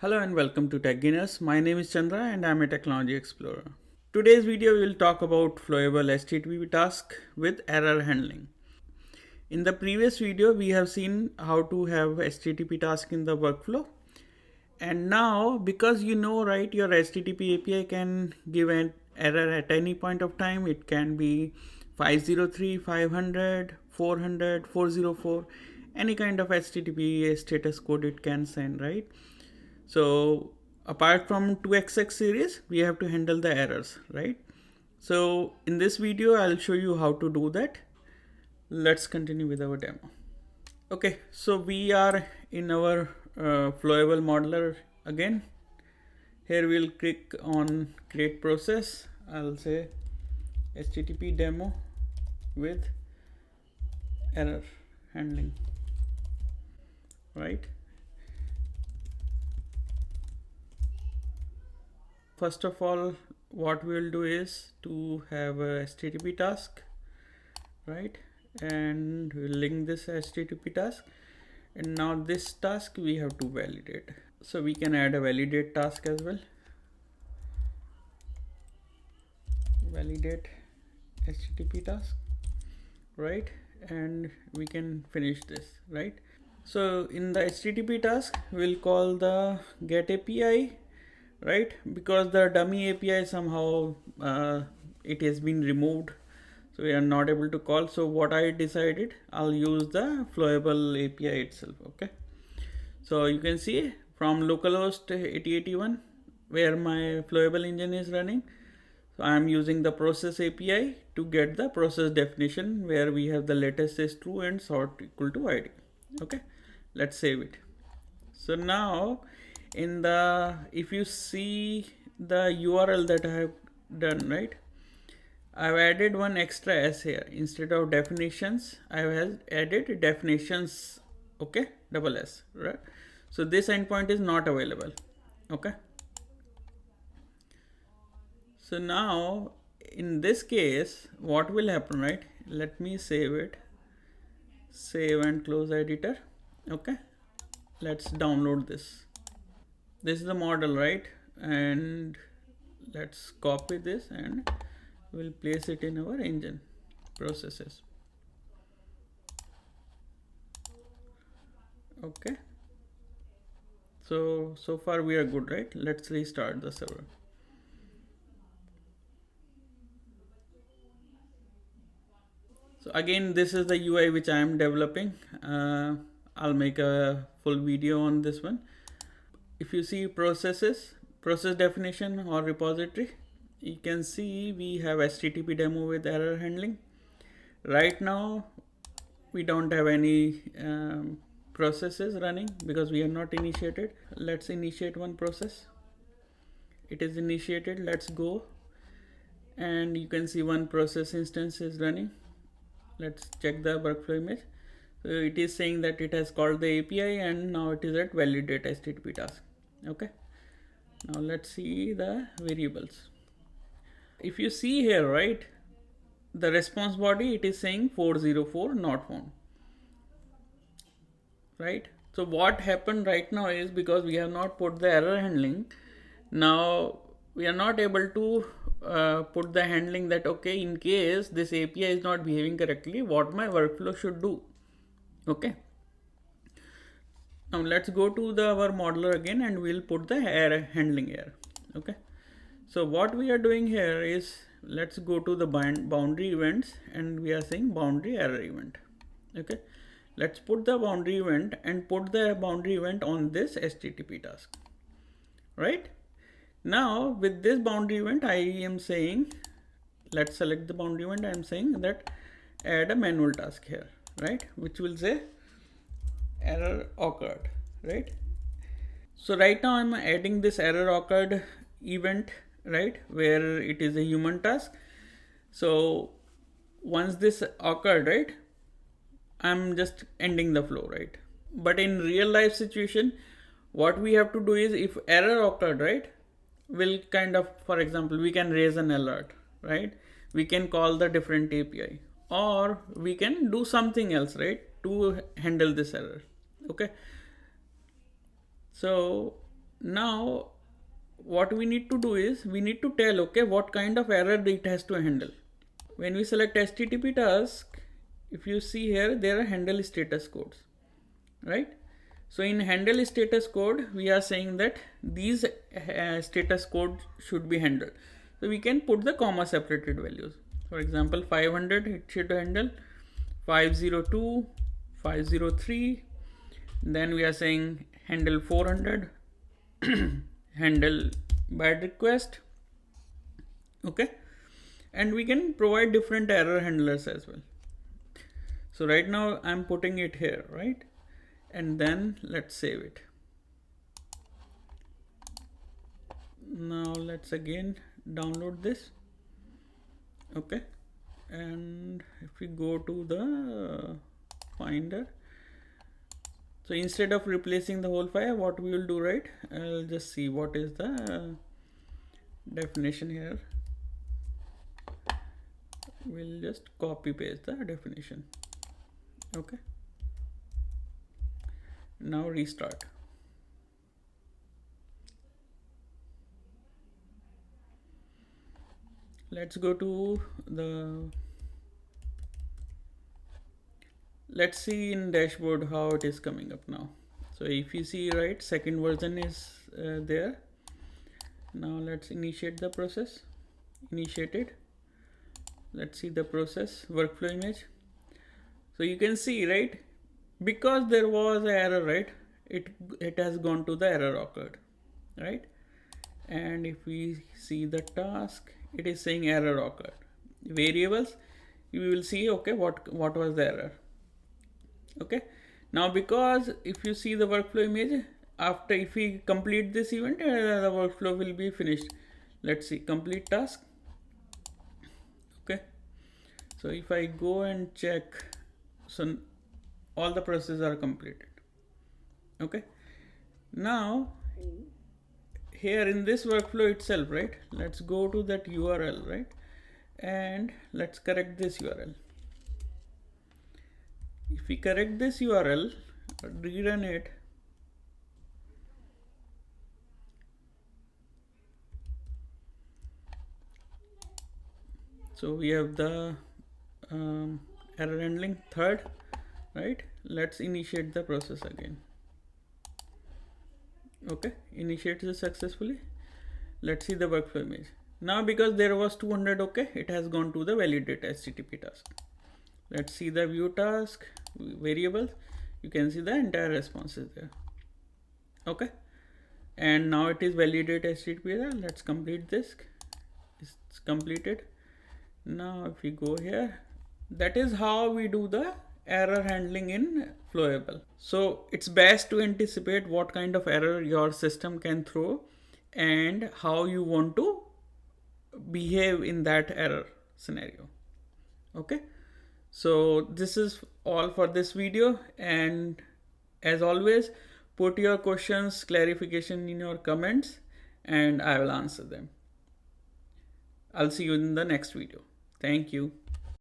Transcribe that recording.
Hello and welcome to Tech Gainers. My name is Chandra and I'm a technology explorer. Today's video we will talk about Flowable HTTP task with error handling. In the previous video we have seen how to have HTTP task in the workflow. And now because right, your HTTP API can give an error at any point of time. It can be 503, 500, 400, 404, any kind of HTTP status code it can send, right? So apart from 2xx series, we have to handle the errors, right? So in this video, I'll show you how to do that. Let's continue with our demo. Okay, so we are in our Flowable modeler again. Here we'll click on create process. I'll say HTTP demo with error handling, right? First of all, what we'll do is to have a HTTP task, right? And we'll link this HTTP task. And now this task we have to validate. So we can add a validate task as well. Validate HTTP task, right? And we can finish this, right? So in the HTTP task, we'll call the get API, right? Because the dummy API somehow it has been removed, so we are not able to call. So what I decided, I'll use the Flowable API itself. Okay, so you can see from localhost 8081 where my Flowable engine is running, so I am using the process API to get the process definition where we have the latest is true and sort equal to ID. Okay, let's save it. So now in the, if you see the URL that I have done, right, I've added one extra S here. Instead of definitions, I have added definitions, okay, double S, right? So this endpoint is not available. Okay, so now in this case what will happen, right? Let me save it, save and close editor. Okay, let's download this. This is the model, right? And let's copy this and we'll place it in our engine processes. Okay, so far we are good, right? Let's restart the server. So again, this is the UI which I am developing. I'll make a full video on this one. If you see processes, process definition or repository, you can see we have HTTP demo with error handling. Right now we don't have any processes running because we are not initiated. Let's initiate one process. It is initiated. Let's go, and you can see one process instance is running. Let's check the workflow image. So it is saying that it has called the API and now it is at validate HTTP task. Okay, now let's see the variables. If you see here, right, the response body, it is saying 404 not found, right? So what happened right now is because we have not put the error handling, now we are not able to put the handling that, okay, in case this API is not behaving correctly, what my workflow should do. Okay, now let's go to our modeler again and we'll put the error handling here. Okay, so what we are doing here is, let's go to the boundary events and we are saying boundary error event. Okay, let's put the boundary event and put the boundary event on this HTTP task, right? Now with this boundary event, I am saying, let's select the boundary event. I am saying that add a manual task here, right, which will say error occurred, right? So right now I'm adding this error occurred event, right, where it is a human task. So once this occurred, right, I'm just ending the flow, right? But in real life situation, what we have to do is, if error occurred, right, we'll kind of, for example, we can raise an alert, right? We can call the different API or we can do something else, right, to handle this error. Okay, so Now what we need to do is we need to tell, okay, what kind of error it has to handle. When we select HTTP task, if you see here, there are handle status codes, right? So in handle status code, we are saying that these status code should be handled. So we can put the comma separated values. For example, 500 it should handle, 502, 503. Then we are saying handle 400, handle bad request. Okay, and we can provide different error handlers as well. So right now I'm putting it here, right? And then let's save it. Now let's again download this. Okay, and if we go to the finder, so instead of replacing the whole file, what we will do, right? I'll just see what is the definition here. We'll just copy paste the definition. Okay, now restart. Let's go to the, let's see in dashboard how it is coming up now. So if you see, right, second version is there. Now let's initiate the process. Initiated. Let's see the process workflow image. So you can see, right, because there was an error, right, it has gone to the error occurred, right? And if we see the task, it is saying error occurred. Variables, you will see, okay, what was the error. Okay, now because if you see the workflow image, after if we complete this event, the workflow will be finished. Let's see, complete task. Okay, so if I go and check, so all the processes are completed. Okay, now here in this workflow itself, right, let's go to that URL, right, and let's correct this URL. If we correct this URL, rerun it, so we have the error handling third, right? Let's initiate the process again. Okay, initiate this successfully. Let's see the workflow image. Now because there was 200, okay, it has gone to the validate HTTP task. Let's see the view task variables. You can see the entire responses there. Okay, and now it is validate HTTP. Let's complete this. It's completed. Now if we go here, that is how we do the error handling in Flowable. So it's best to anticipate what kind of error your system can throw and how you want to behave in that error scenario. Okay, so this is all for this video, and as always, put your questions, clarification in your comments, and I will answer them. I'll see you in the next video. Thank you.